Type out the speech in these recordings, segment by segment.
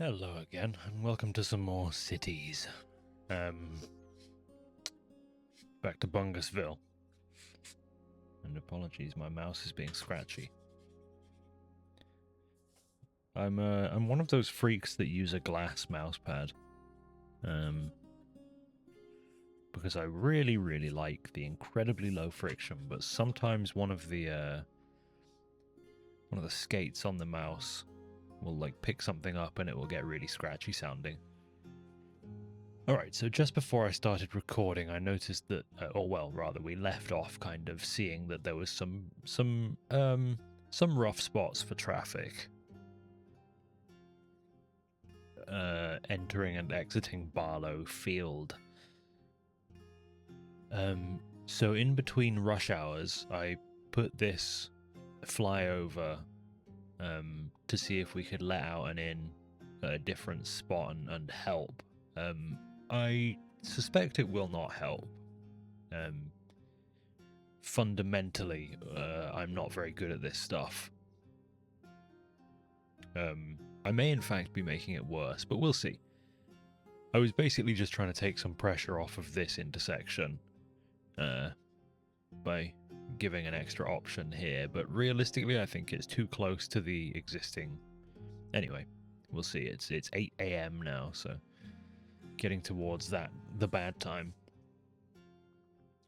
Hello again, and welcome to some more cities. Back to Bungusville. And apologies, my mouse is being scratchy. I'm one of those freaks that use a glass mousepad. Because I really, really like the incredibly low friction, but sometimes one of the skates on the mouse will like pick something up and it will get really scratchy sounding. Alright, so just before I started recording, I noticed that, we left off kind of seeing that there was some rough spots for traffic. Entering and exiting Barlow Field. So in between rush hours, I put this flyover to see if we could let out an in at a different spot and help. I suspect it will not help. Fundamentally, I'm not very good at this stuff. I may in fact be making it worse, but we'll see. I was basically just trying to take some pressure off of this intersection by giving an extra option here, but realistically I think it's too close to the existing. Anyway, we'll see. It's 8 AM now, so getting towards the bad time.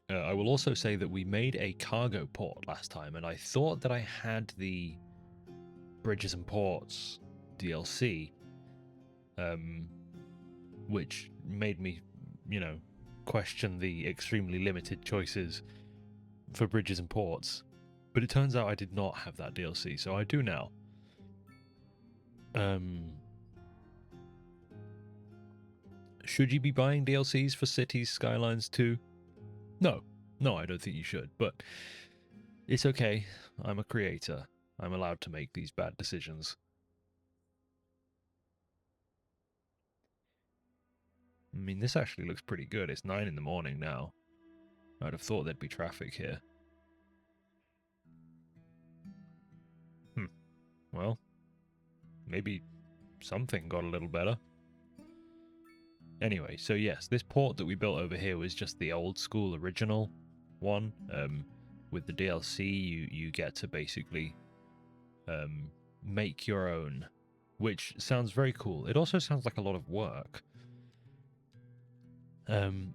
I will also say that we made a cargo port last time, and I thought that I had the Bridges and Ports DLC, which made me, question the extremely limited choices for Bridges and Ports. But it turns out I did not have that DLC, so I do now. Should you be buying DLCs for Cities Skylines 2? No, I don't think you should, but it's okay. I'm a creator. I'm allowed to make these bad decisions. I mean, this actually looks pretty good. It's 9 in the morning now. I'd have thought there'd be traffic here. Well, maybe something got a little better. Anyway, so yes, this port that we built over here was just the old school original one. With the DLC, you get to basically make your own, which sounds very cool. It also sounds like a lot of work.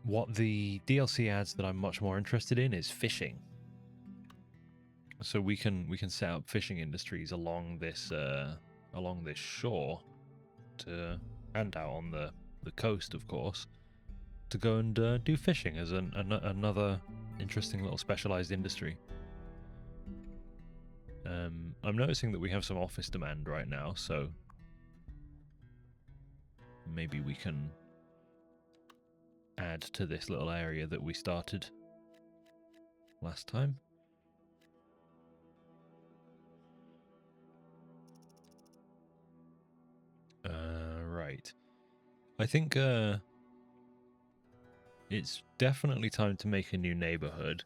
What the DLC adds that I'm much more interested in is fishing. So we can set up fishing industries along this shore, and out on the coast, of course, to go and do fishing as another interesting little specialized industry. I'm noticing that we have some office demand right now, so maybe we can add to this little area that we started last time. Right. I think it's definitely time to make a new neighborhood,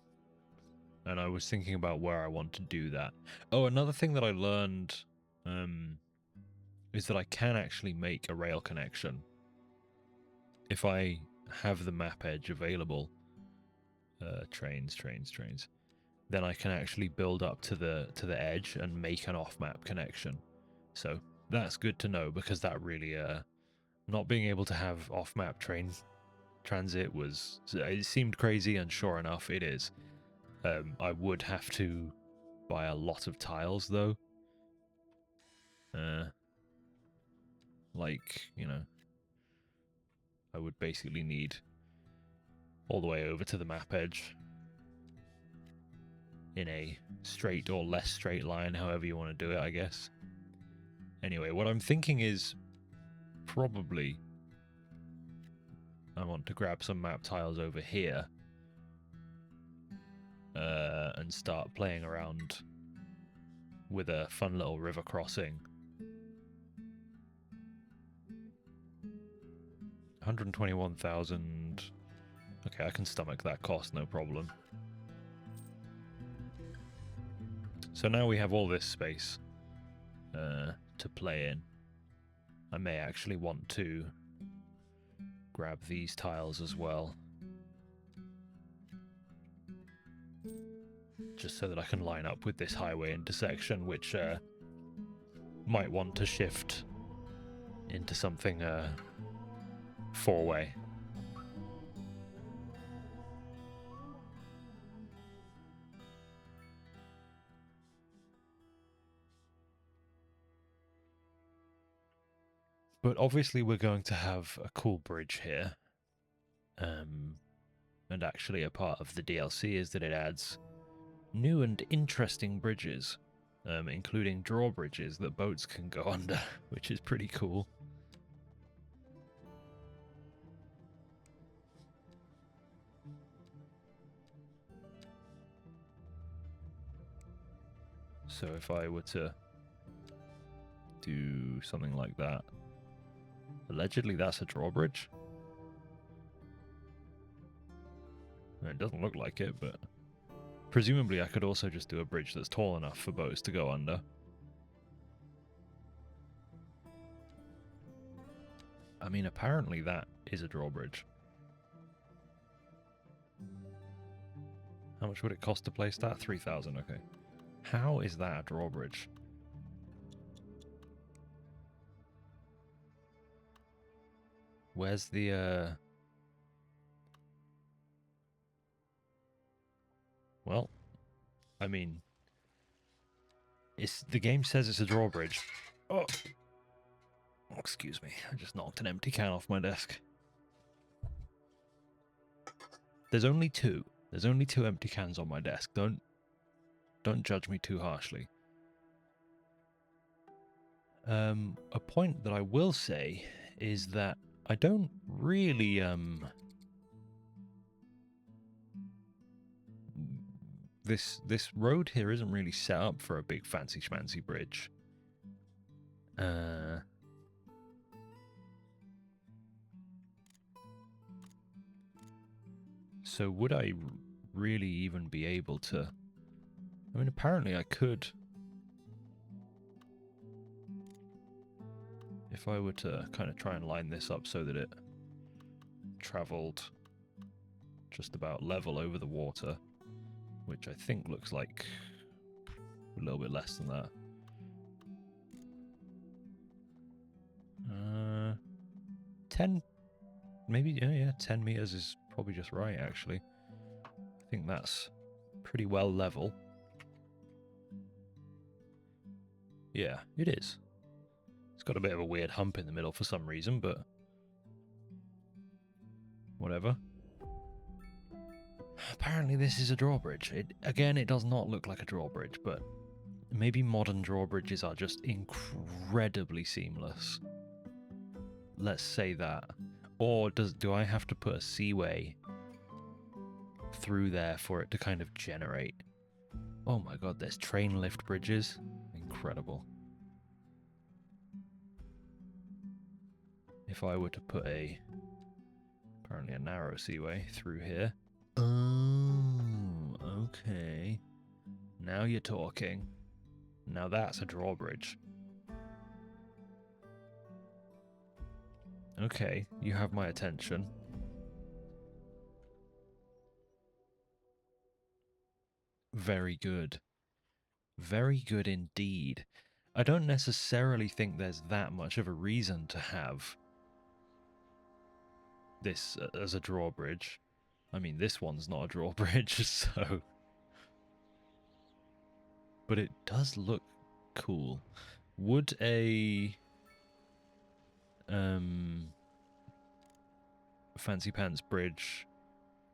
and I was thinking about where I want to do that. Oh, another thing that I learned is that I can actually make a rail connection if I have the map edge available. Trains. Then I can actually build up to the edge and make an off-map connection. So that's good to know, because that really not being able to have off-map train transit it seemed crazy, and sure enough it is. I would have to buy a lot of tiles though. I would basically need all the way over to the map edge in a straight or less straight line, however you want to do it, I guess. Anyway, what I'm thinking is probably I want to grab some map tiles over here and start playing around with a fun little river crossing. 121,000. Okay, I can stomach that cost, no problem. So now we have all this space to play in. I may actually want to grab these tiles as well, just so that I can line up with this highway intersection, which might want to shift into something four-way. But obviously we're going to have a cool bridge here. And actually a part of the DLC is that it adds new and interesting bridges, including drawbridges that boats can go under, which is pretty cool. So if I were to do something like that, allegedly that's a drawbridge. It doesn't look like it, but presumably I could also just do a bridge that's tall enough for boats to go under. I mean, apparently that is a drawbridge. How much would it cost to place that? 3,000, okay. How is that a drawbridge? Where's the, Well, I mean, the game says it's a drawbridge. Oh, excuse me. I just knocked an empty can off my desk. There's only two. There's only two empty cans on my desk. Don't judge me too harshly. A point that I will say is that I don't really this road here isn't really set up for a big fancy schmancy bridge. So would I really even be able to... I mean, apparently I could. If I were to kind of try and line this up so that it traveled just about level over the water, which I think looks like a little bit less than that. 10, maybe, yeah, 10 meters is probably just right, actually. I think that's pretty well level. Yeah, it is. It's got a bit of a weird hump in the middle for some reason, but whatever. Apparently this is a drawbridge. Again, it does not look like a drawbridge, but maybe modern drawbridges are just incredibly seamless. Let's say that. Or do I have to put a seaway through there for it to kind of generate? Oh my god, there's train lift bridges. Incredible. If I were to put apparently a narrow seaway through here. Oh, okay. Now you're talking. Now that's a drawbridge. Okay, you have my attention. Very good. Very good indeed. I don't necessarily think there's that much of a reason to have this as a drawbridge. I mean, this one's not a drawbridge, so... But it does look cool. Would a... fancy pants bridge,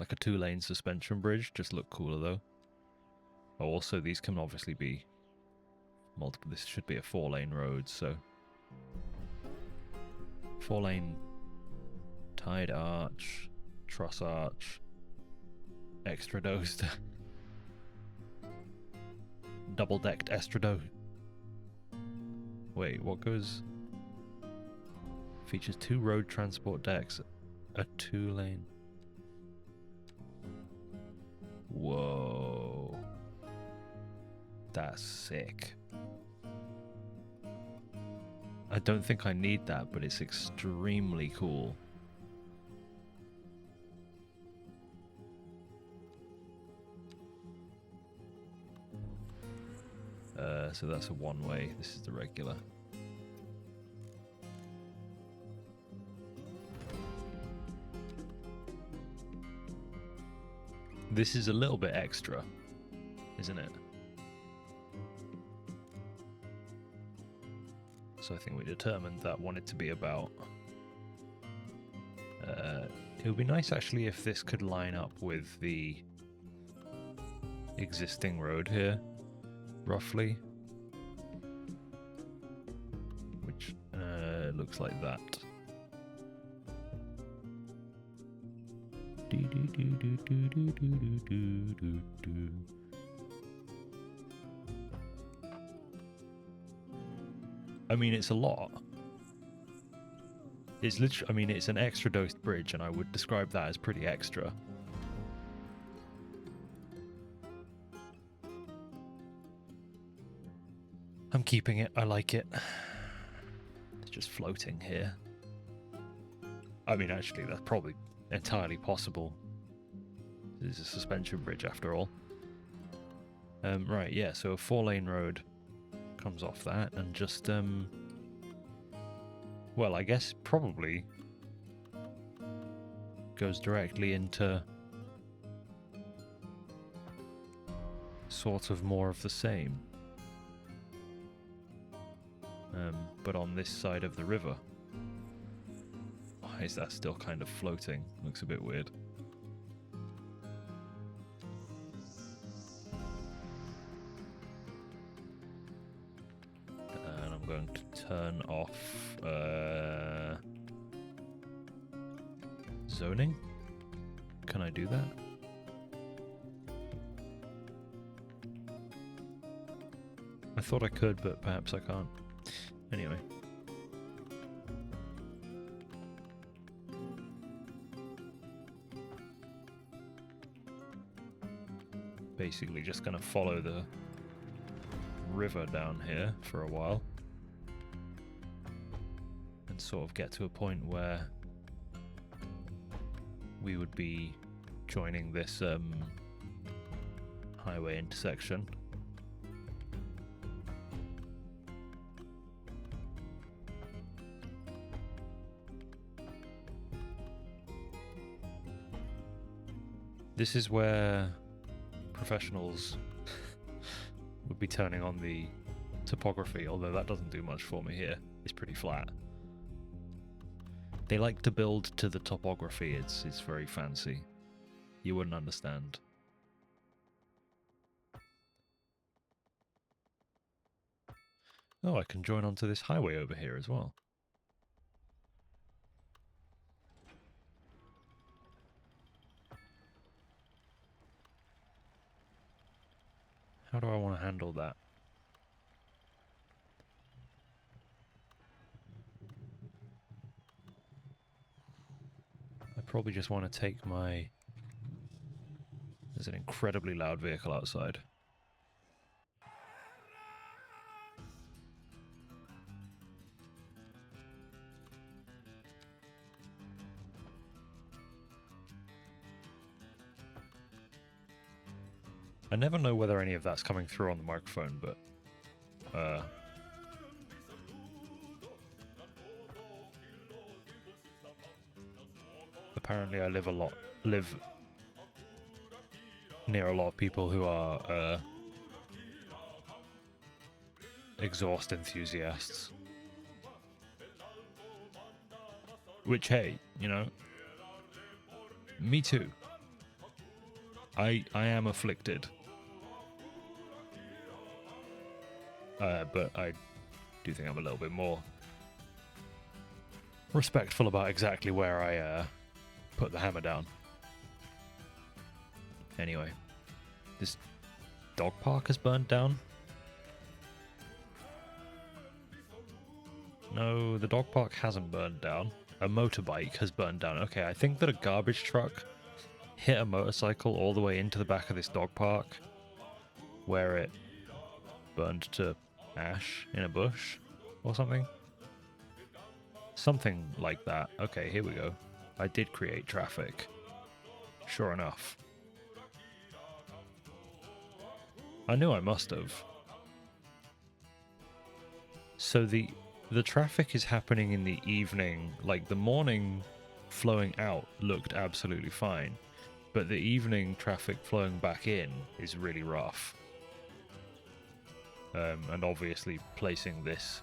like a 2-lane suspension bridge, just look cooler, though? Oh, also, these can obviously be multiple. This should be a 4-lane road, so... 4-lane tied arch, truss arch, extra dosed, double-decked estrado. Wait, what goes? Features 2 road transport decks, a 2-lane. Whoa. That's sick. I don't think I need that, but it's extremely cool. So that's a one-way. This is the regular. This is a little bit extra, isn't it? So I think we determined that wanted to be about. It would be nice actually if this could line up with the existing road here, roughly. Which looks like that. I mean, it's a lot. It's literally, I mean, it's an extra dosed bridge, and I would describe that as pretty extra. I'm keeping it. I like it. It's just floating here. I mean, actually, that's probably entirely possible. This is a suspension bridge, after all. Right, yeah, so a 4-lane road comes off that, and just, well, I guess probably goes directly into sort of more of the same. But on this side of the river. Why is that still kind of floating? Looks a bit weird. And I'm going to turn off zoning. Can I do that? I thought I could, but perhaps I can't. Anyway. Basically just going to follow the river down here for a while. And sort of get to a point where we would be joining this highway intersection. This is where professionals would be turning on the topography, although that doesn't do much for me here. It's pretty flat. They like to build to the topography. It's very fancy. You wouldn't understand. Oh, I can join onto this highway over here as well. How do I want to handle that? I probably just want to take my... There's an incredibly loud vehicle outside. I never know whether any of that's coming through on the microphone, but apparently I live near a lot of people who are exhaust enthusiasts. Which, hey, you know, me too. I am afflicted. But I do think I'm a little bit more respectful about exactly where I put the hammer down. Anyway, this dog park has burned down. No, the dog park hasn't burned down. A motorbike has burned down. Okay, I think that a garbage truck hit a motorcycle all the way into the back of this dog park, where it burned to ash in a bush or something. Something like that. Okay, here we go. I did create traffic. Sure enough. I knew I must have. So the traffic is happening in the evening. Like, the morning flowing out looked absolutely fine, but the evening traffic flowing back in is really rough. And obviously placing this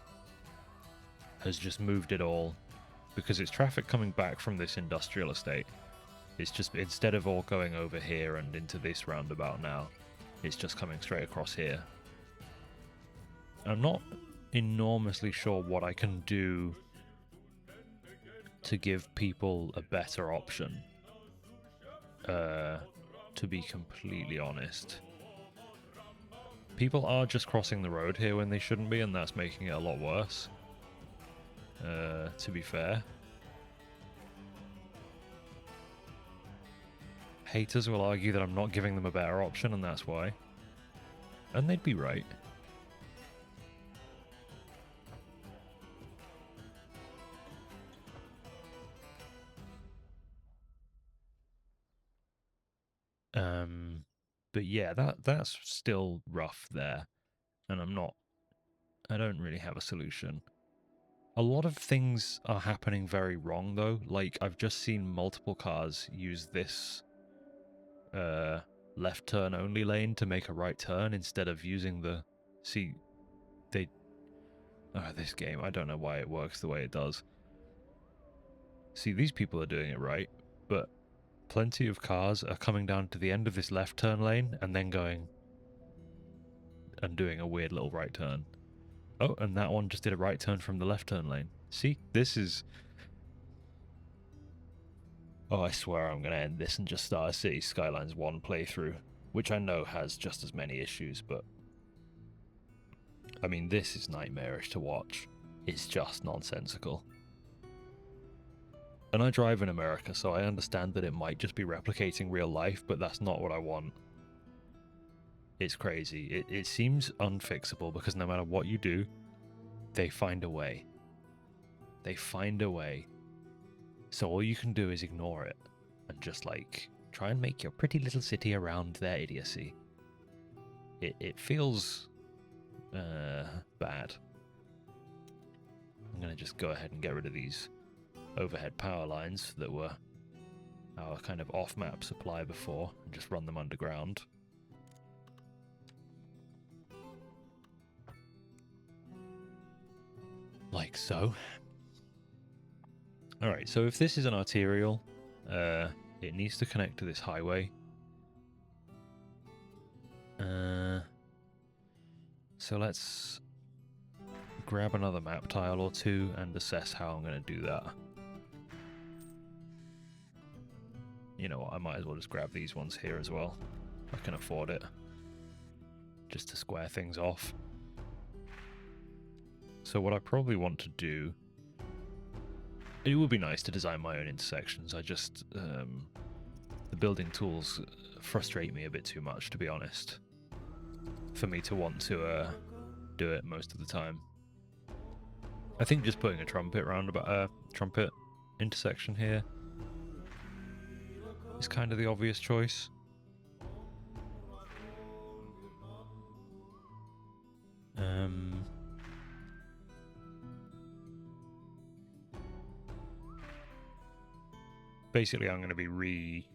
has just moved it all, because it's traffic coming back from this industrial estate. It's just, instead of all going over here and into this roundabout now, it's just coming straight across here. I'm not enormously sure what I can do to give people a better option, to be completely honest. People are just crossing the road here when they shouldn't be, and that's making it a lot worse, to be fair. Haters will argue that I'm not giving them a better option, and that's why. And they'd be right. But yeah, that's still rough there, and I don't really have a solution. A lot of things are happening very wrong though. Like, I've just seen multiple cars use this left turn only lane to make a right turn instead of using the... See, they... this game, I don't know why it works the way it does. See, these people are doing it right, but plenty of cars are coming down to the end of this left turn lane and then going and doing a weird little right turn. Oh, and that one just did a right turn from the left turn lane. See, this is... Oh, I swear I'm going to end this and just start a Cities Skylines 1 playthrough, which I know has just as many issues, but... I mean, this is nightmarish to watch. It's just nonsensical. And I drive in America, so I understand that it might just be replicating real life, but that's not what I want. It's crazy. It seems unfixable, because no matter what you do, they find a way. They find a way. So all you can do is ignore it, and just, like, try and make your pretty little city around their idiocy. It feels... bad. I'm gonna just go ahead and get rid of these overhead power lines that were our kind of off-map supply before, and just run them underground. Like so. Alright, so if this is an arterial, it needs to connect to this highway. So let's grab another map tile or two and assess how I'm going to do that. You know what, I might as well just grab these ones here as well. I can afford it. Just to square things off. So what I probably want to do... It would be nice to design my own intersections. I just... the building tools frustrate me a bit too much, to be honest, for me to want to do it most of the time. I think just putting a trumpet roundabout, trumpet intersection here is kind of the obvious choice. Basically, I'm going to be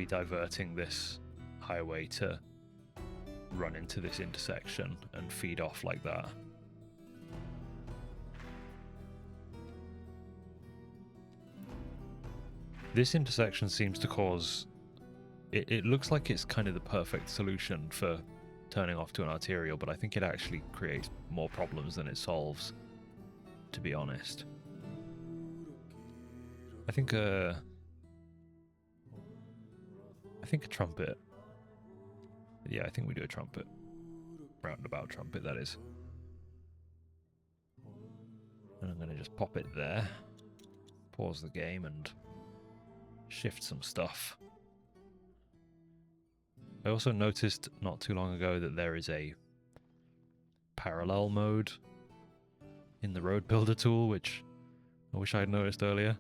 diverting this highway to run into this intersection and feed off like that. This intersection seems to cause... It looks like it's kind of the perfect solution for turning off to an arterial, but I think it actually creates more problems than it solves, to be honest. I think a trumpet. Yeah, I think we do a trumpet. Roundabout trumpet, that is. And I'm going to just pop it there. Pause the game and shift some stuff. I also noticed not too long ago that there is a parallel mode in the road builder tool, which I wish I had noticed earlier.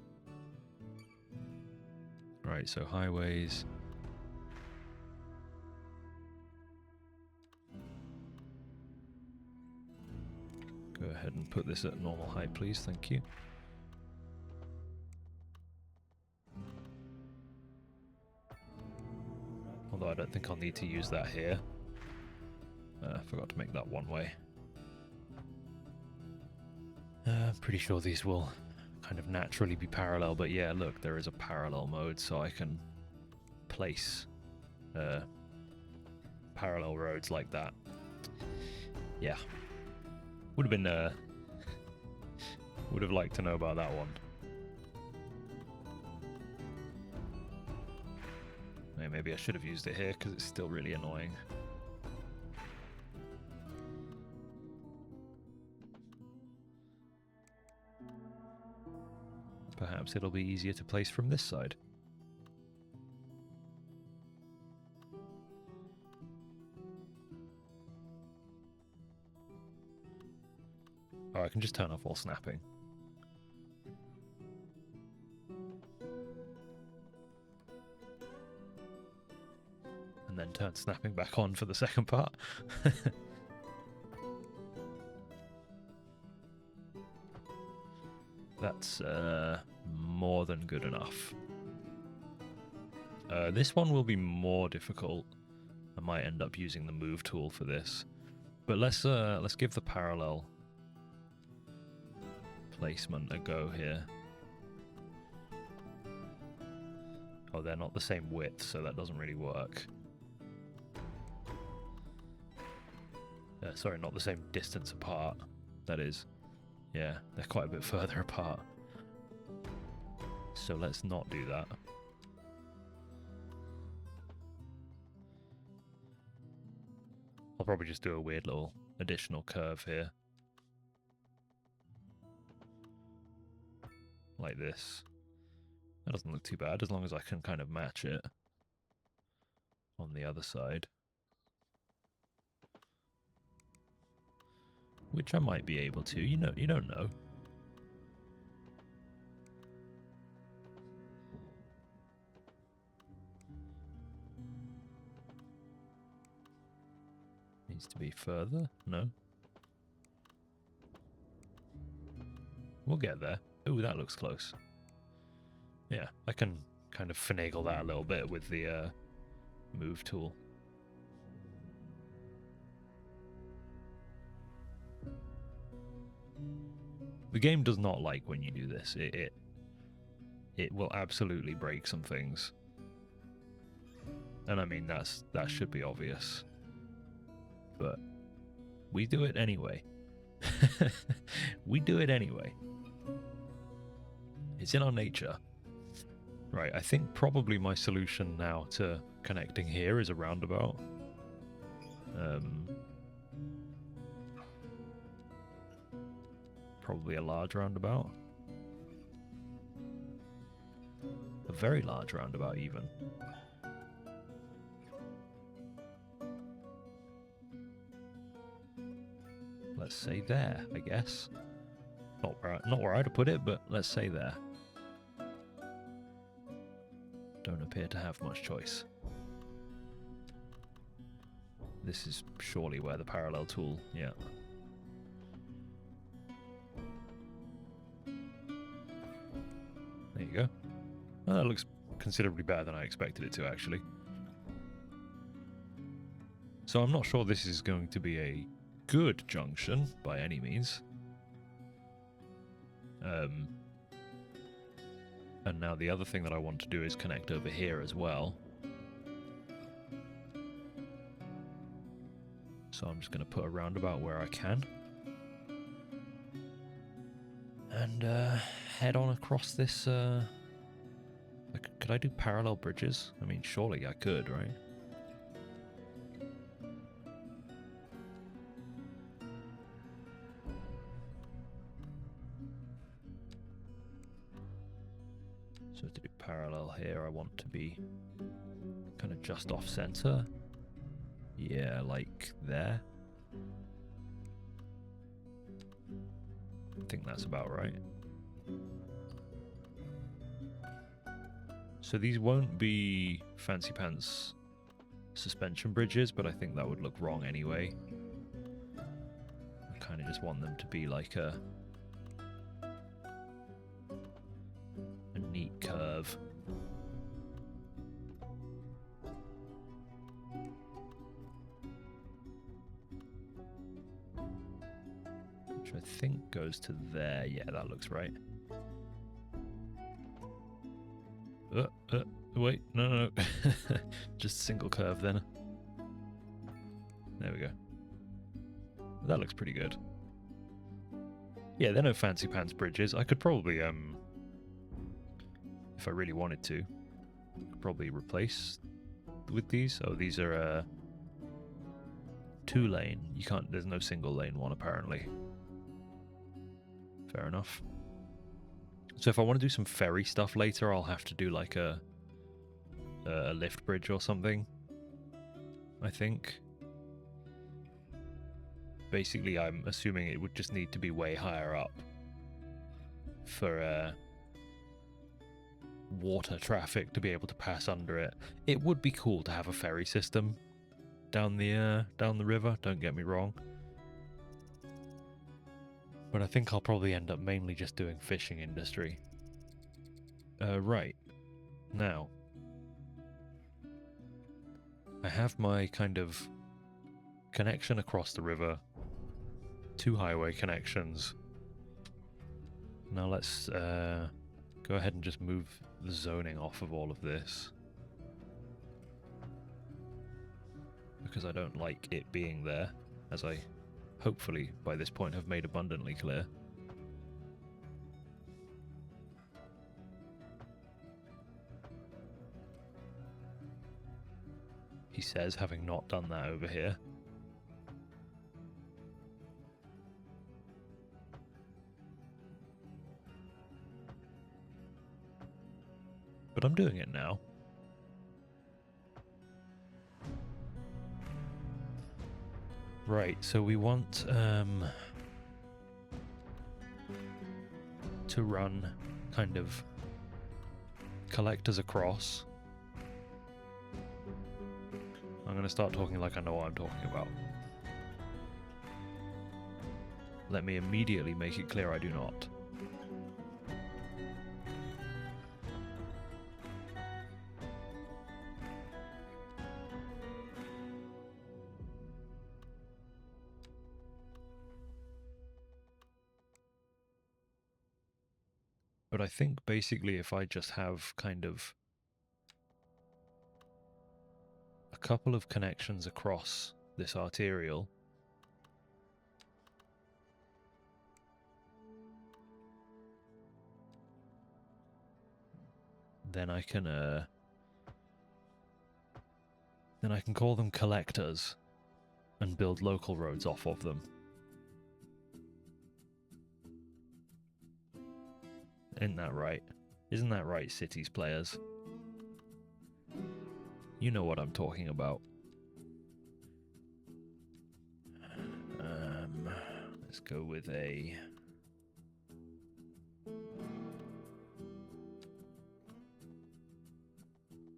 Right, so highways. Go ahead and put this at normal height, please. Thank you. Although I don't think I'll need to use that here. I forgot to make that one way. I'm pretty sure these will kind of naturally be parallel, but yeah, look, there is a parallel mode, so I can place parallel roads like that. Yeah. Would have been, would have liked to know about that one. Maybe I should have used it here, because it's still really annoying. Perhaps it'll be easier to place from this side. Oh, I can just turn off all snapping. And then turn snapping back on for the second part. That's more than good enough. This one will be more difficult. I might end up using the move tool for this. But let's give the parallel placement a go here. Oh, they're not the same width, so that doesn't really work. Sorry, not the same distance apart, that is. Yeah, they're quite a bit further apart. So let's not do that. I'll probably just do a weird little additional curve here. Like this. That doesn't look too bad, as long as I can kind of match it on the other side. Which I might be able to, you don't know. Needs to be further? No. We'll get there. Ooh, that looks close. Yeah, I can kind of finagle that a little bit with the move tool. The game does not like when you do this. It will absolutely break some things. And I mean, that should be obvious. But we do it anyway. We do it anyway. It's in our nature. Right, I think probably my solution now to connecting here is a roundabout. Probably a large roundabout. A very large roundabout, even. Let's say there, I guess. Not where I'd have put it, but let's say there. Don't appear to have much choice. This is surely where the parallel tool, yeah. There you go. Well, that looks considerably better than I expected it to, actually. So I'm not sure this is going to be a good junction, by any means. And now the other thing that I want to do is connect over here as well. So I'm just going to put a roundabout where I can. And head on across this... could I do parallel bridges? I mean, surely I could, right? So to do parallel here, I want to be kind of just off center. Yeah, like there. I think that's about right. So these won't be fancy pants suspension bridges, but I think that would look wrong anyway. I kind of just want them to be like a neat curve. Which I think goes to there. Yeah, that looks right. Wait, no. Just single curve then. There we go. That looks pretty good. Yeah, they're no fancy pants bridges. I could probably, if I really wanted to, probably replace with these. Oh, these are 2-lane. You can't. There's no single lane one apparently. Fair enough. So if I want to do some ferry stuff later, I'll have to do like a lift bridge or something, I think. Basically, I'm assuming it would just need to be way higher up for water traffic to be able to pass under it. It would be cool to have a ferry system down the river, don't get me wrong. But I think I'll probably end up mainly just doing fishing industry. Right. Now, I have my kind of connection across the river, 2 highway connections. Now let's go ahead and just move the zoning off of all of this, because I don't like it being there, as I hopefully by this point have made abundantly clear. He says, having not done that over here. But I'm doing it now. Right, so we want to run kind of collectors across. I'm going to start talking like I know what I'm talking about. Let me immediately make it clear I do not. But I think basically if I just have kind of a couple of connections across this arterial, then I can call them collectors and build local roads off of them. Isn't that right? Isn't that right, Cities players? You know what I'm talking about. Let's go with a...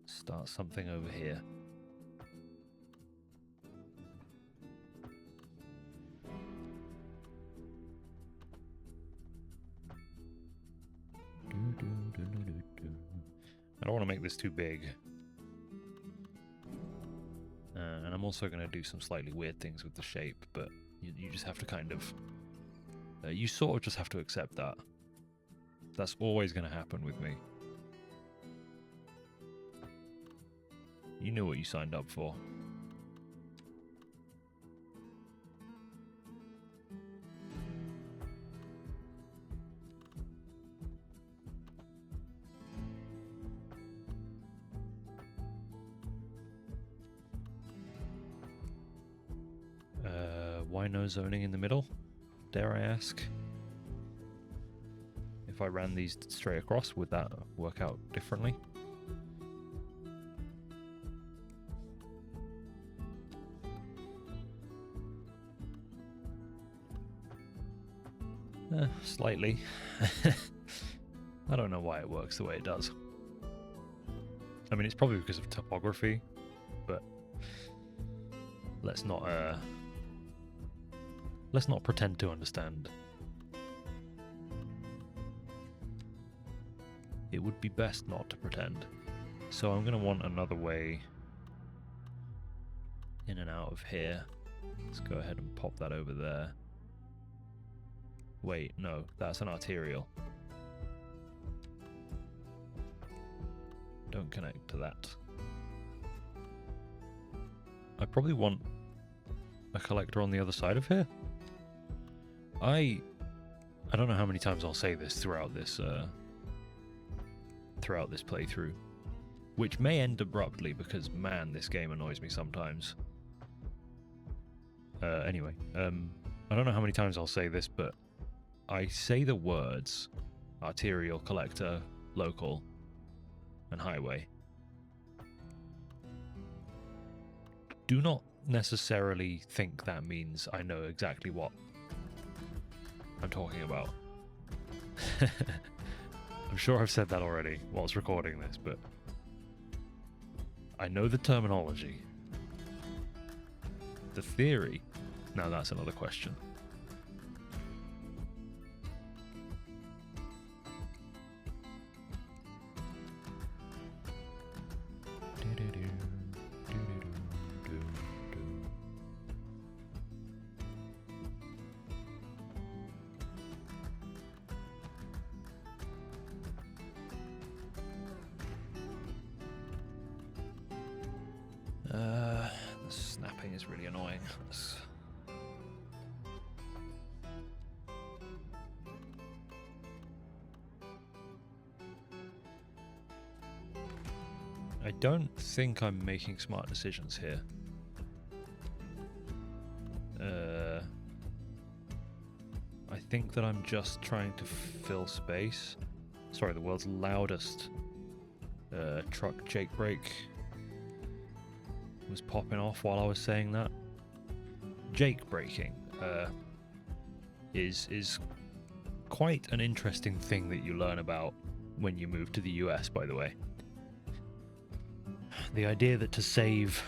Start something over here. I don't want to make this too big. And I'm also going to do some slightly weird things with the shape, but you just have to kind of... you sort of just have to accept that. That's always going to happen with me. You knew what you signed up for. Why no zoning in the middle? Dare I ask? If I ran these straight across, would that work out differently? slightly. I don't know why it works the way it does. I mean, it's probably because of topography, but let's not pretend to understand. It would be best not to pretend. So I'm going to want another way in and out of here. Let's go ahead and pop that over there. Wait, no, that's an arterial. Don't connect to that. I probably want a collector on the other side of here. I don't know how many times I'll say this throughout this playthrough, which may end abruptly because, man, this game annoys me sometimes. Anyway, I don't know how many times I'll say this, but I say the words arterial, collector, local, and highway. Do not necessarily think that means I know exactly what I'm talking about. I'm sure I've said that already whilst recording this, but I know the terminology. The theory, now that's another question. The snapping is really annoying. I don't think I'm making smart decisions here. I think that I'm just trying to fill space. Sorry, the world's loudest truck Jake brake was popping off while I was saying that. Jake braking is quite an interesting thing that you learn about when you move to the US, by the way. The idea that to save,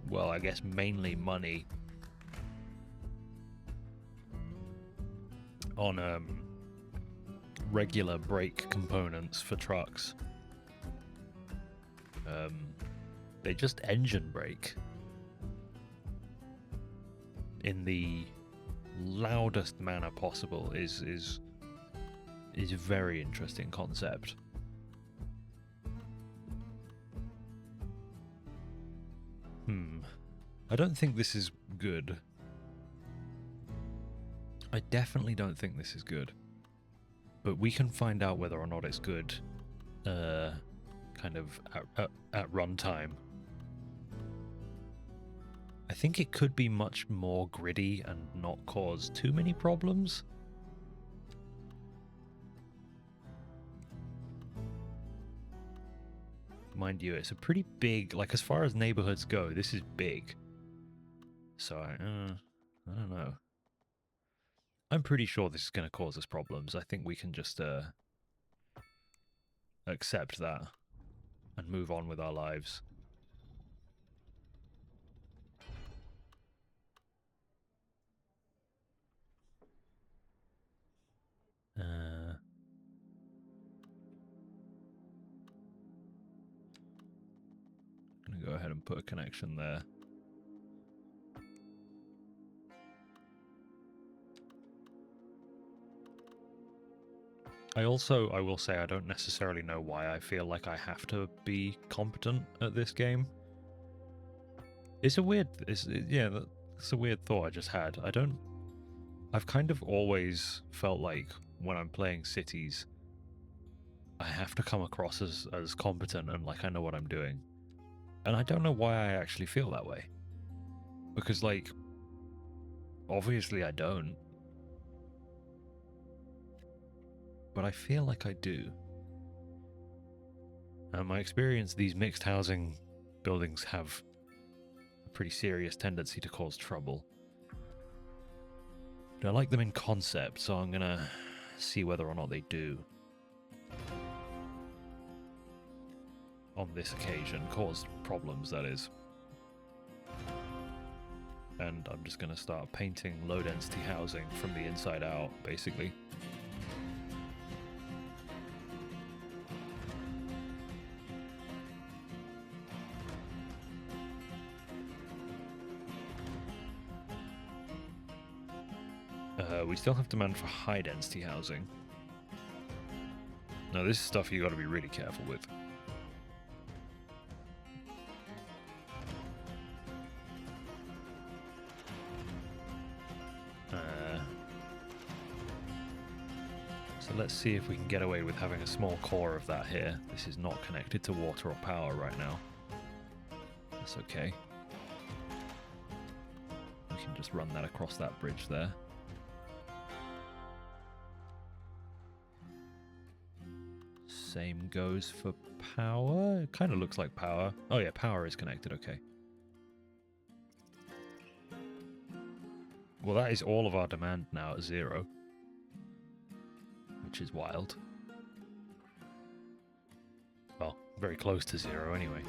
well, I guess mainly money on regular brake components for trucks, they just engine brake in the loudest manner possible is a very interesting concept. I don't think this is good. I definitely don't think this is good. But we can find out whether or not it's good kind of at runtime. I think it could be much more gritty and not cause too many problems. Mind you, it's a pretty big, like as far as neighborhoods go, this is big. So I don't know. I'm pretty sure this is going to cause us problems. I think we can just accept that and move on with our lives. I'm going to go ahead and put a connection there. I will say I don't necessarily know why I feel like I have to be competent at this game. It's a weird, that's a weird thought I just had. I've kind of always felt like when I'm playing Cities, I have to come across as competent and like I know what I'm doing. And I don't know why I actually feel that way. Because like, obviously I don't. But I feel like I do. And in my experience, these mixed housing buildings have a pretty serious tendency to cause trouble. I like them in concept, so I'm gonna see whether or not they do. On this occasion, caused problems, that is. And I'm just gonna start painting low density housing from the inside out, basically. We still have demand for high density housing. Now this is stuff you gotta be really careful with. So let's see if we can get away with having a small core of that here. This is not connected to water or power right now. That's okay. We can just run that across that bridge there. Same goes for power. It kind of looks like power. Oh yeah, power is connected, okay. Well, that is all of our demand now at 0. Which is wild. Well, very close to 0 anyway.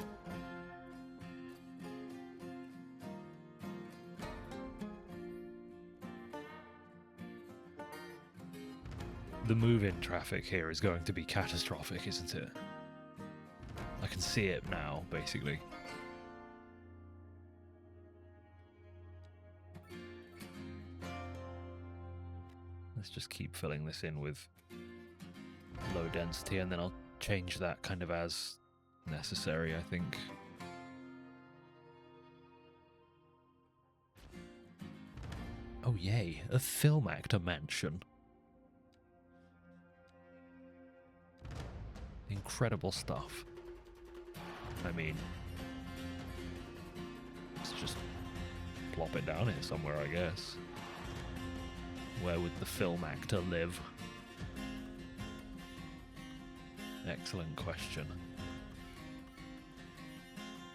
The move-in traffic here is going to be catastrophic, isn't it? I can see it now, basically. Let's just keep filling this in with low density, and then I'll change that kind of as necessary, I think. Oh yay, a film actor mansion. Incredible stuff. I mean, let's just plop it down here somewhere, I guess. Where would the film actor live? Excellent question.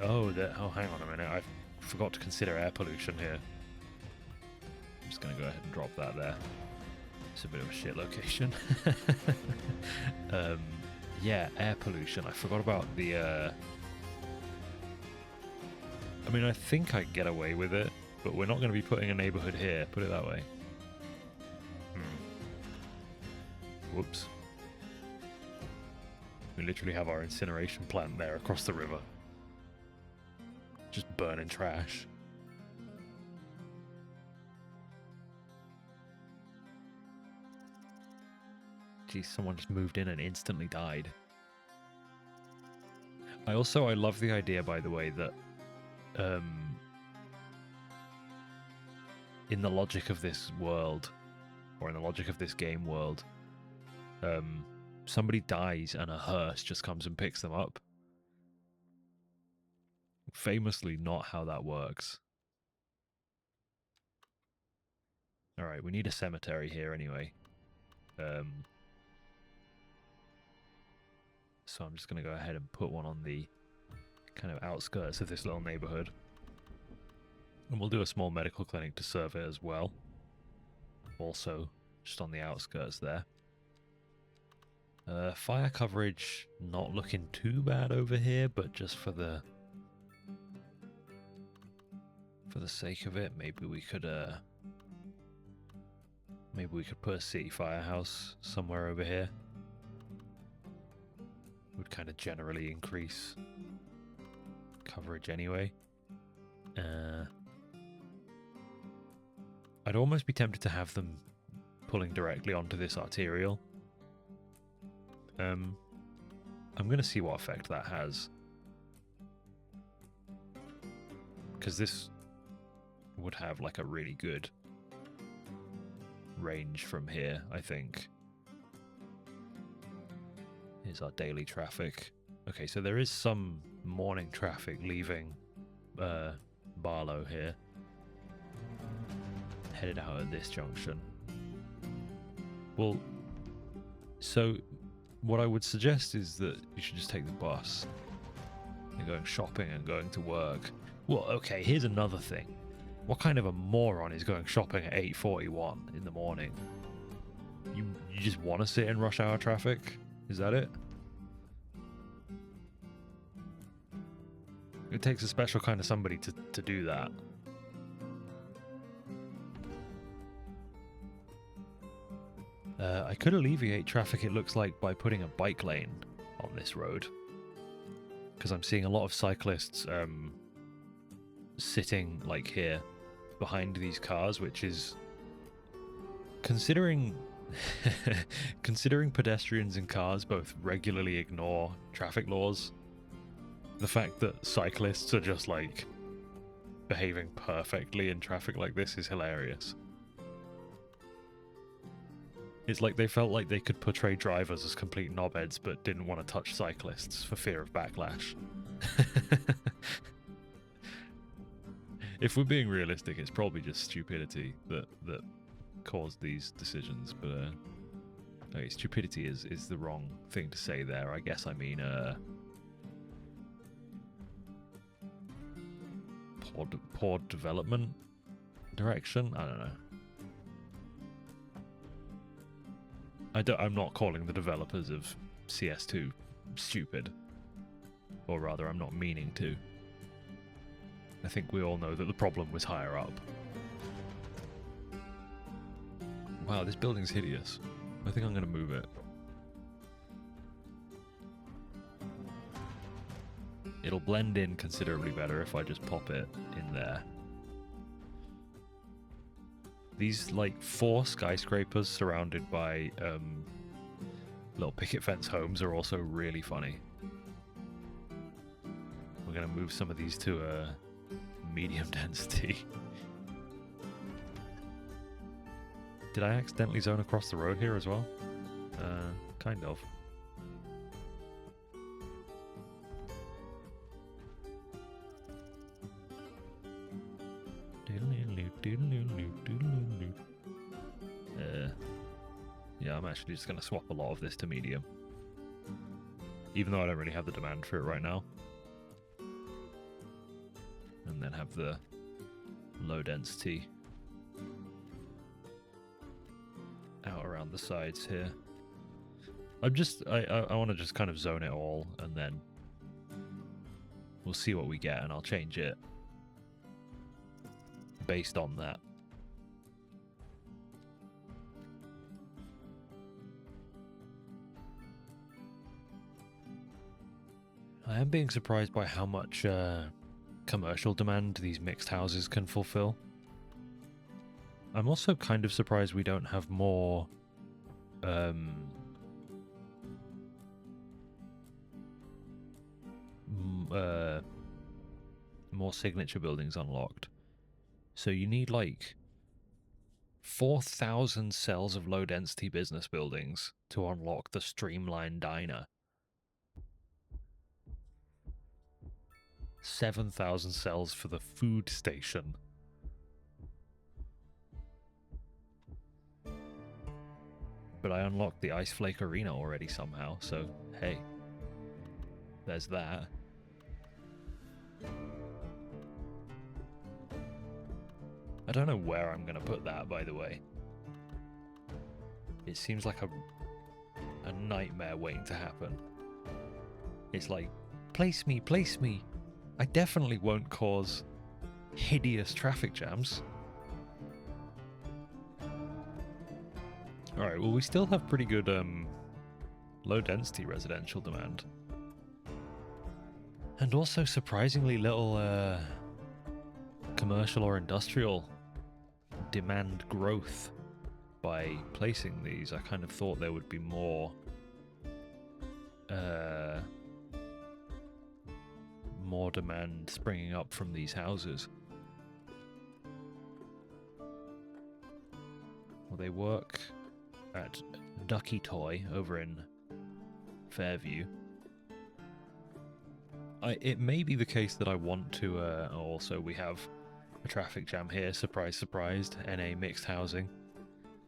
Oh, hang on a minute. I forgot to consider air pollution here. I'm just going to go ahead and drop that there. It's a bit of a shit location. Yeah, air pollution. I forgot about the... I mean, I think I get away with it, but we're not going to be putting a neighborhood here, put it that way. Whoops. We literally have our incineration plant there across the river. Just burning trash. Geez, someone just moved in and instantly died. I love the idea, by the way, that in the logic of this world, or in the logic of this game world, somebody dies and a hearse just comes and picks them up. Famously not how that works. Alright, we need a cemetery here anyway. So I'm just going to go ahead and put one on the kind of outskirts of this little neighborhood. And we'll do a small medical clinic to serve it as well. Also, just on the outskirts there. Fire coverage not looking too bad over here, but just for the sake of it, maybe we could put a city firehouse somewhere over here. Would kind of generally increase coverage anyway. I'd almost be tempted to have them pulling directly onto this arterial. I'm going to see what effect that has. Because this would have like a really good range from here, I think. Here's our daily traffic. Okay, so there is some morning traffic leaving Barlow here. Headed out at this junction. Well, so what I would suggest is that you should just take the bus. You're going shopping and going to work. Well, okay, here's another thing. What kind of a moron is going shopping at 8:41 in the morning? You just want to sit in rush hour traffic? Is that it? It takes a special kind of somebody to do that. I could alleviate traffic, it looks like, by putting a bike lane on this road. Because I'm seeing a lot of cyclists sitting, like, here, behind these cars, which is... Considering pedestrians and cars both regularly ignore traffic laws, the fact that cyclists are just, like, behaving perfectly in traffic like this is hilarious. It's like they felt like they could portray drivers as complete knobheads but didn't want to touch cyclists for fear of backlash. If we're being realistic, it's probably just stupidity that caused these decisions, but okay, stupidity is the wrong thing to say there. I guess I mean poor development direction. I don't know. I'm not calling the developers of CS2 stupid, or rather, I'm not meaning to. I think we all know that the problem was higher up. Wow, this building's hideous. I think I'm going to move it. It'll blend in considerably better if I just pop it in there. These, like, 4 skyscrapers surrounded by little picket fence homes are also really funny. We're going to move some of these to a medium density. Did I accidentally zone across the road here as well? Kind of. Yeah, I'm actually just going to swap a lot of this to medium. Even though I don't really have the demand for it right now. And then have the low density out around the sides here. I want to just kind of zone it all, and then we'll see what we get, and I'll change it based on that. I am being surprised by how much commercial demand these mixed houses can fulfill. I'm also kind of surprised we don't have more more signature buildings unlocked. So you need like 4,000 cells of low density business buildings to unlock the streamlined diner. 7,000 cells for the food station. But I unlocked the Ice Flake Arena already somehow, so hey, there's that. I don't know where I'm going to put that, by the way. It seems like a nightmare waiting to happen. It's like, place me, place me. I definitely won't cause hideous traffic jams. Alright, well we still have pretty good low density residential demand. And also surprisingly little commercial or industrial demand growth by placing these. I kind of thought there would be more demand springing up from these houses. Well, they work at Ducky Toy over in Fairview. It may be the case that I want to also we have a traffic jam here, surprise surprised, NA mixed housing.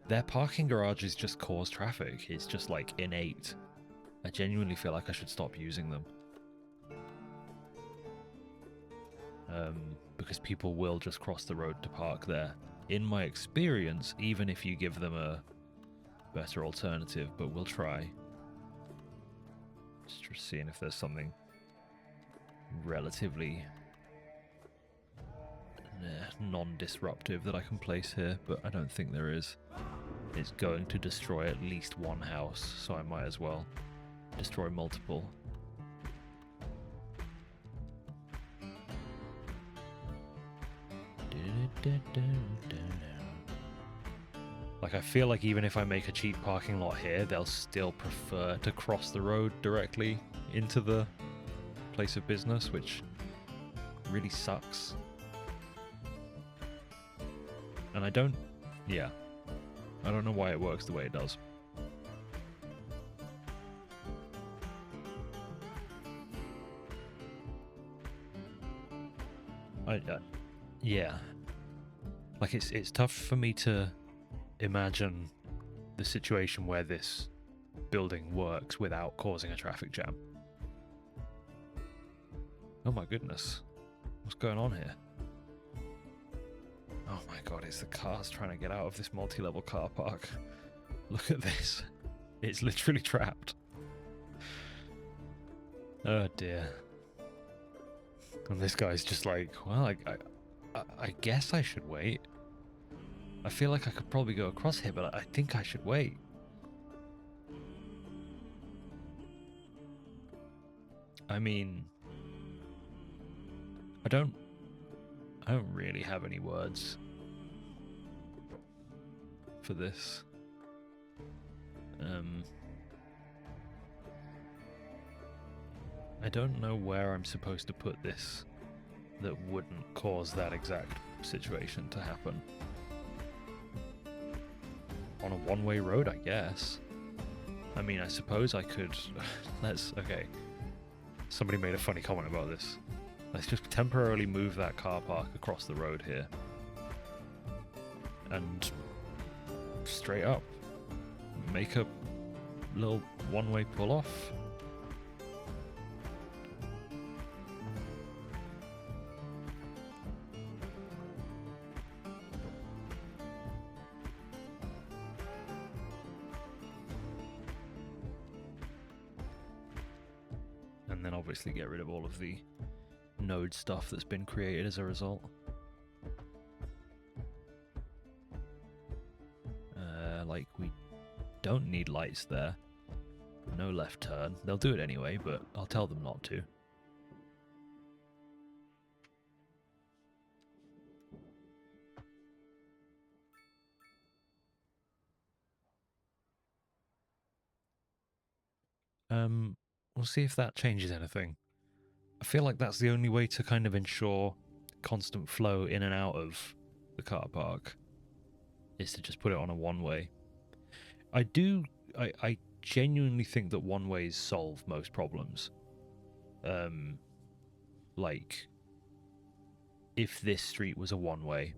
Their parking garages just cause traffic. It's just like innate. I genuinely feel like I should stop using them. because people will just cross the road to park there. In my experience, even if you give them a better alternative, but we'll try. Just seeing if there's something relatively non-disruptive that I can place here, but I don't think there is. It's going to destroy at least one house, so I might as well destroy multiple. Like, I feel like even if I make a cheap parking lot here, they'll still prefer to cross the road directly into the place of business, which really sucks. And I don't know why it works the way it does. Yeah. Like, it's tough for me to imagine the situation where this building works without causing a traffic jam. Oh my goodness. What's going on here? Oh my god, it's the cars trying to get out of this multi-level car park. Look at this. It's literally trapped. Oh dear. And this guy's just like, well, I guess I should wait. I feel like I could probably go across here, but I think I should wait. I mean, I don't really have any words for this. I don't know where I'm supposed to put this that wouldn't cause that exact situation to happen. On a one-way road, I guess. I mean, I suppose I could... Okay. Somebody made a funny comment about this. Let's just temporarily move that car park across the road here. And straight up make a little one-way pull-off. And then obviously get rid of all of the node stuff that's been created as a result. Like, we don't need lights there. No left turn. They'll do it anyway, but I'll tell them not to. We'll see if that changes anything. I feel like that's the only way to kind of ensure constant flow in and out of the car park, is to just put it on a one-way. I genuinely think that one-ways solve most problems. Like, if this street was a one-way,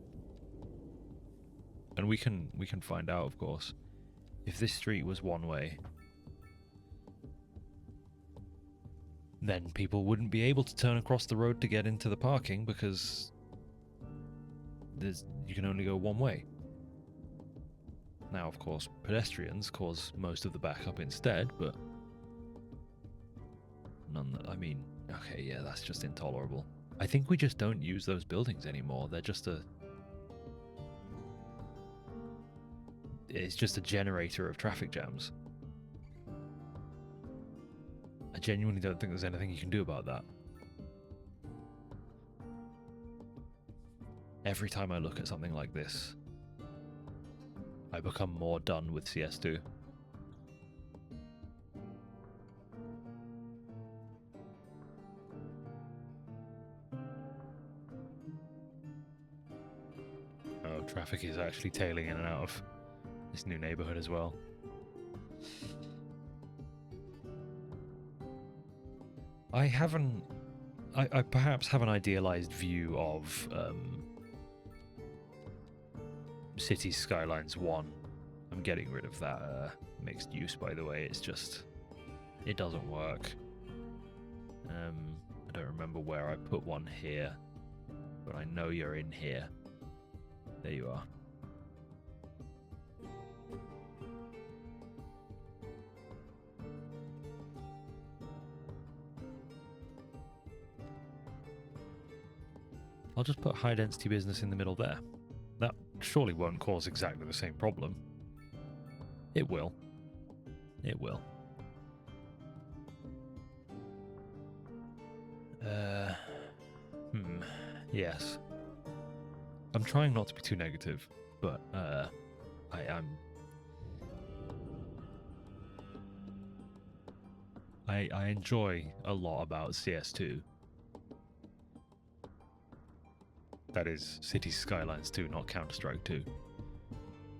and we can find out, of course, if this street was one-way, then people wouldn't be able to turn across the road to get into the parking because you can only go one way. Now, of course, pedestrians cause most of the backup instead, but I mean, okay, yeah, that's just intolerable. I think we just don't use those buildings anymore. They're just it's just a generator of traffic jams. I genuinely don't think there's anything you can do about that. Every time I look at something like this, I become more done with CS2. Oh, traffic is actually tailing in and out of this new neighborhood as well. I perhaps have an idealized view of Cities Skylines 1. I'm getting rid of that mixed use, by the way. It's just, it doesn't work. I don't remember where I put one here. but I know you're in here. There you are. I'll just put high density business in the middle there. That surely won't cause exactly the same problem. It will. It will. Yes. I'm trying not to be too negative, but I enjoy a lot about CS2. That is Cities Skylines 2, not Counter-Strike 2.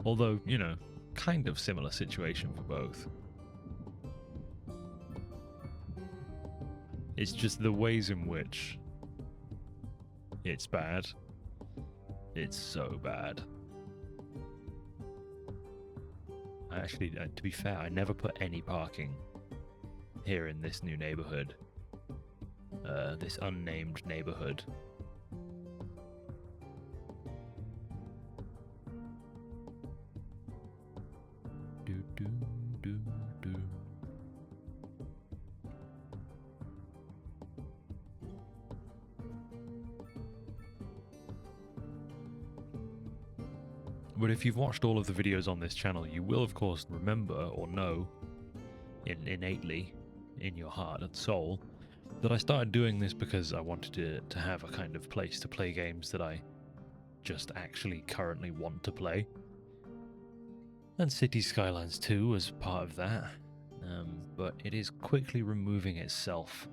Although, you know, kind of similar situation for both. It's just the ways in which it's bad. It's so bad. Actually, to be fair, I never put any parking here in this new neighborhood. This unnamed neighborhood. But if you've watched all of the videos on this channel, you will of course remember or know innately in your heart and soul that I started doing this because I wanted to have a kind of place to play games that I just actually currently want to play. And Cities Skylines 2 was part of that, but it is quickly removing itself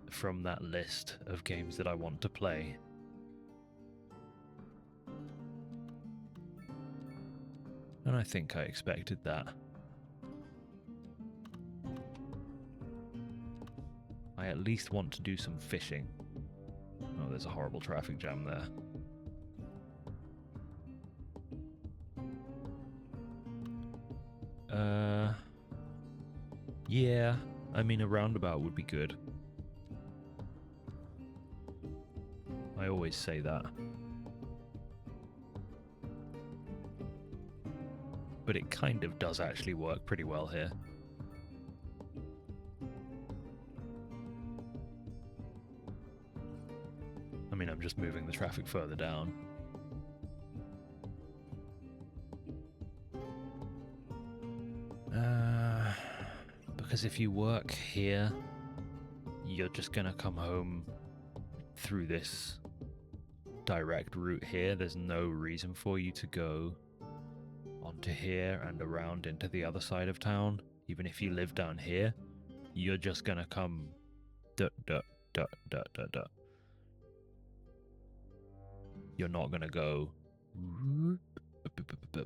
from that list of games that I want to play. And I think I expected that. I at least want to do some fishing. Oh, there's a horrible traffic jam there. Yeah, I mean a roundabout would be good. I always say that. But it kind of does actually work pretty well here. I mean, I'm just moving the traffic further down. Because if you work here, you're just gonna come home through this direct route here. There's no reason for you to go onto here and around into the other side of town. Even if you live down here, you're just gonna come You're not gonna go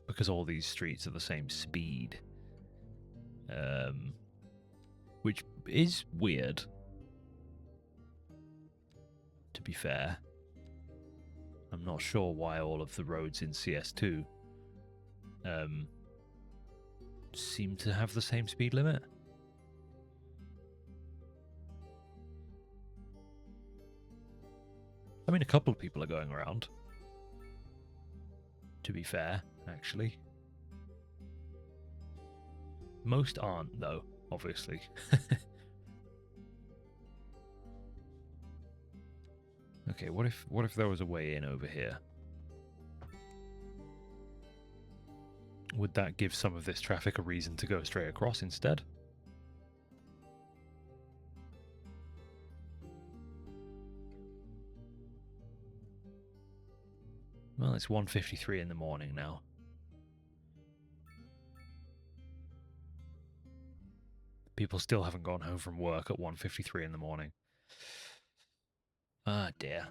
because all these streets are the same speed. Which is weird, to be fair. I'm not sure why all of the roads in CS2 seem to have the same speed limit. I mean, a couple of people are going around, to be fair, actually. Most aren't, though, obviously. Okay, what if there was a way in over here? Would that give some of this traffic a reason to go straight across instead? Well, it's 1:53 in the morning now. People still haven't gone home from work at 1:53 in the morning. Ah, dear.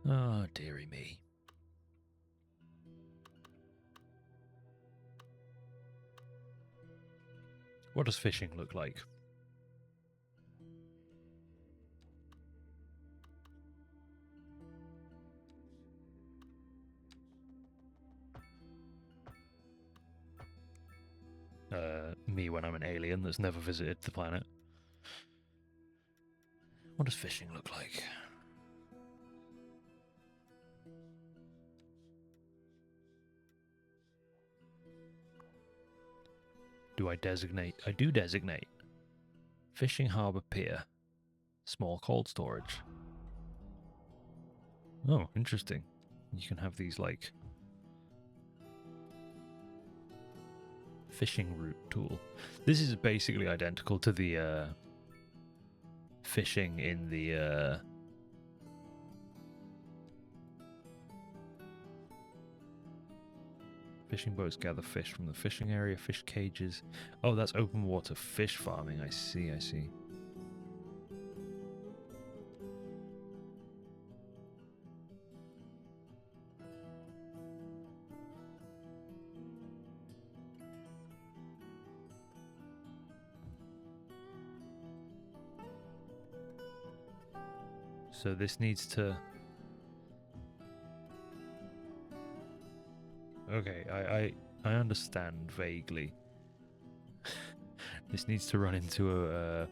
Oh, dearie me. What does fishing look like? Me when I'm an alien that's never visited the planet. What does fishing look like? Do I designate? I do designate. Fishing harbour pier. Small cold storage. Oh, interesting. You can have these, like, fishing route tool. This is basically identical to the fishing in the fishing boats gather fish from the fishing area, fish cages. Oh, that's open water fish farming. I see, I see. So this needs to... Okay, I understand vaguely. This needs to run into a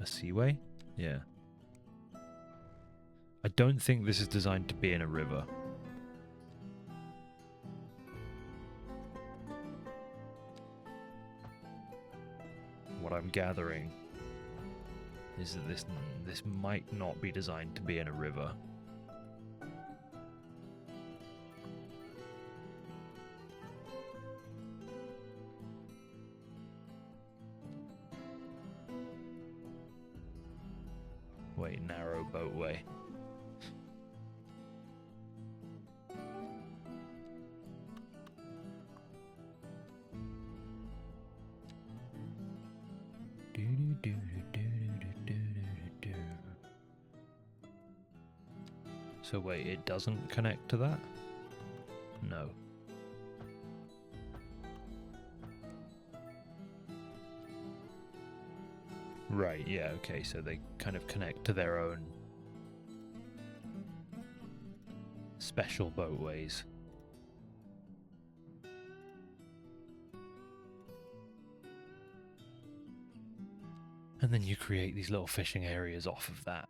seaway? Yeah. I don't think this is designed to be in a river. What I'm gathering is that this might not be designed to be in a river. Wait, narrow boatway. So wait, it doesn't connect to that? No. Right, yeah, okay, so they kind of connect to their own special boatways. And then you create these little fishing areas off of that.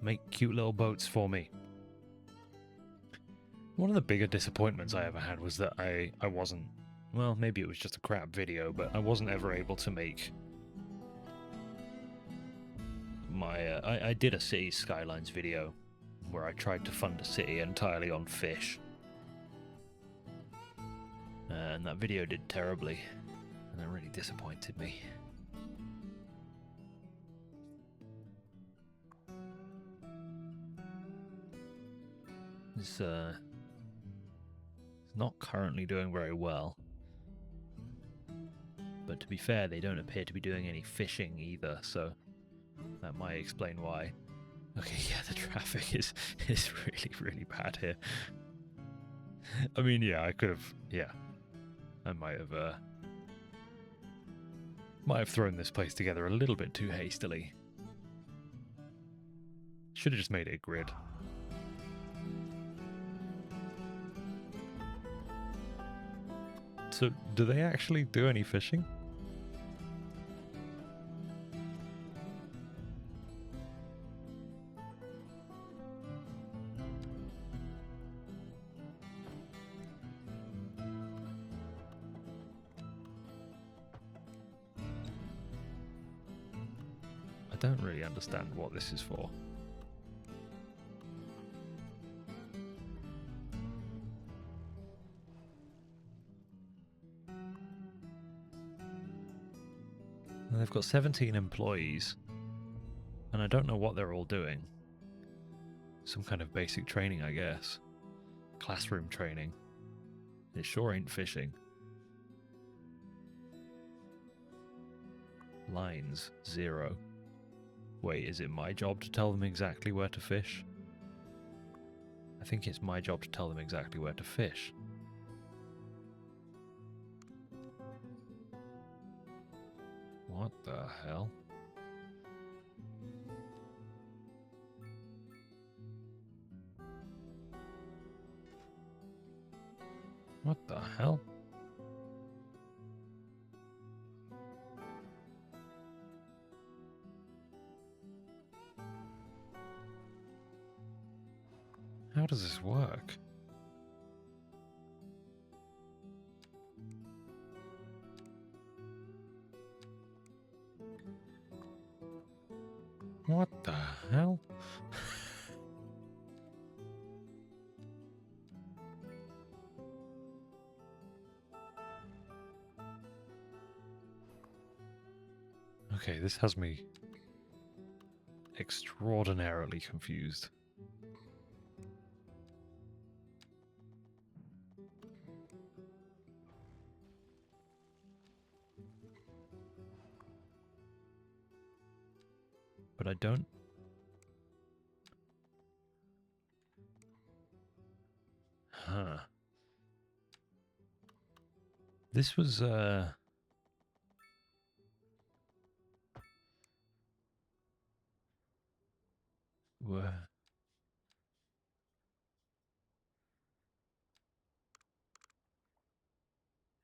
Make cute little boats for me. One of the bigger disappointments I ever had was that I wasn't... Well, maybe it was just a crap video, but I wasn't ever able to make my... I did a Cities Skylines video where I tried to fund a city entirely on fish. And that video did terribly, and that really disappointed me. It's not currently doing very well. But to be fair, they don't appear to be doing any fishing either, so that might explain why. Okay, yeah, the traffic is really, really bad here. I mean, yeah, I could have... Yeah. I might have thrown this place together a little bit too hastily. Should have just made it a grid. So, do they actually do any fishing? I don't really understand what this is for. They've got 17 employees, and I don't know what they're all doing. Some kind of basic training, I guess. Classroom training. It sure ain't fishing. Lines, 0. Wait, is it my job to tell them exactly where to fish? I think it's my job to tell them exactly where to fish. What the hell? What the hell? How does this work? What the hell? Okay, this has me extraordinarily confused. But I don't... Huh. This was, where...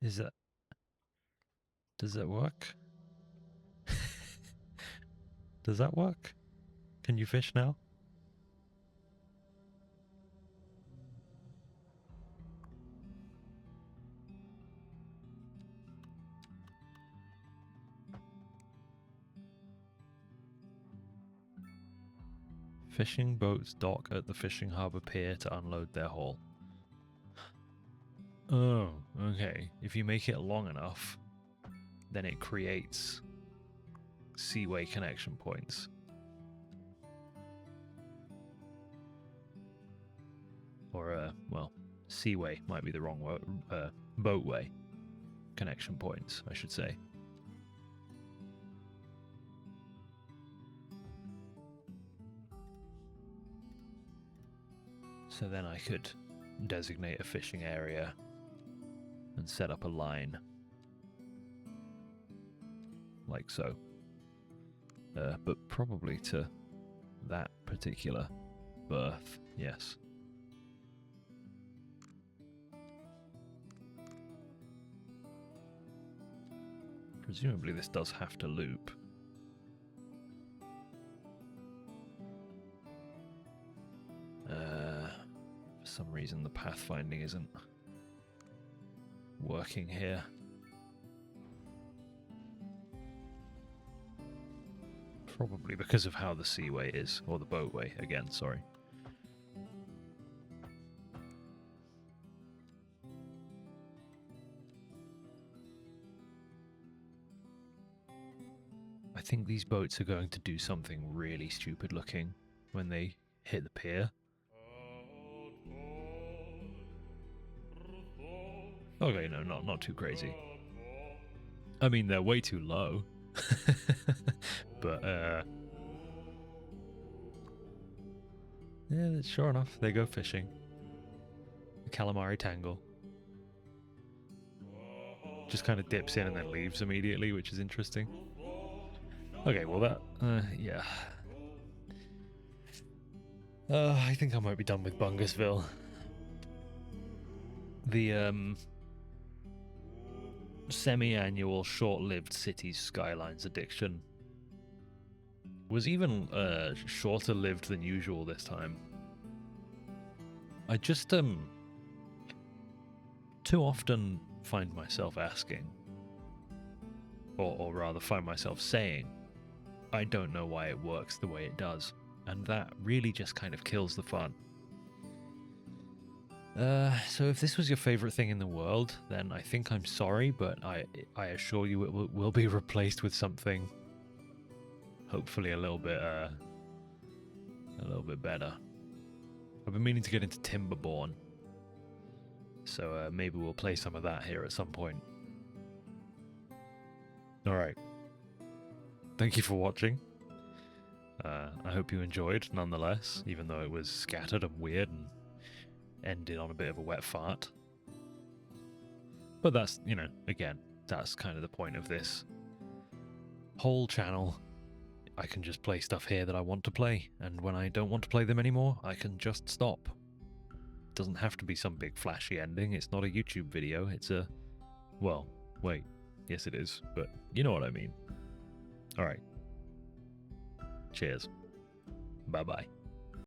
Is that... Does that work? Does that work? Can you fish now? Fishing boats dock at the fishing harbour pier to unload their haul. Oh, okay. If you make it long enough, then it creates seaway connection points. Or, well, seaway might be the wrong word. Boatway connection points, I should say. So then I could designate a fishing area and set up a line. Like so. But probably to that particular berth, yes. Presumably this does have to loop. For some reason the pathfinding isn't working here. Probably because of how the seaway is, or the boatway again, sorry. I think these boats are going to do something really stupid looking when they hit the pier. Okay, no, not too crazy. I mean, they're way too low. But, yeah, sure enough, they go fishing. The calamari tangle. Just kind of dips in and then leaves immediately, which is interesting. Okay, well that, yeah. I think I might be done with Bungusville. The, semi-annual short-lived Cities Skylines addiction was even shorter lived than usual this time. I just too often find myself asking, or rather find myself saying, I don't know why it works the way it does, and that really just kind of kills the fun. So if this was your favorite thing in the world, then I think I'm sorry, but I assure you it will be replaced with something hopefully a little bit better. I've been meaning to get into Timberborn, so maybe we'll play some of that here at some point. Alright. Thank you for watching. I hope you enjoyed nonetheless, even though it was scattered and weird and ended on a bit of a wet fart. But that's, you know, again, that's kind of the point of this whole channel. I can just play stuff here that I want to play, and when I don't want to play them anymore, I can just stop. doesn't have to be some big flashy ending. It's not a YouTube video. It's a... Well, wait. Yes, it is. But you know what I mean. All right. Cheers. Bye-bye.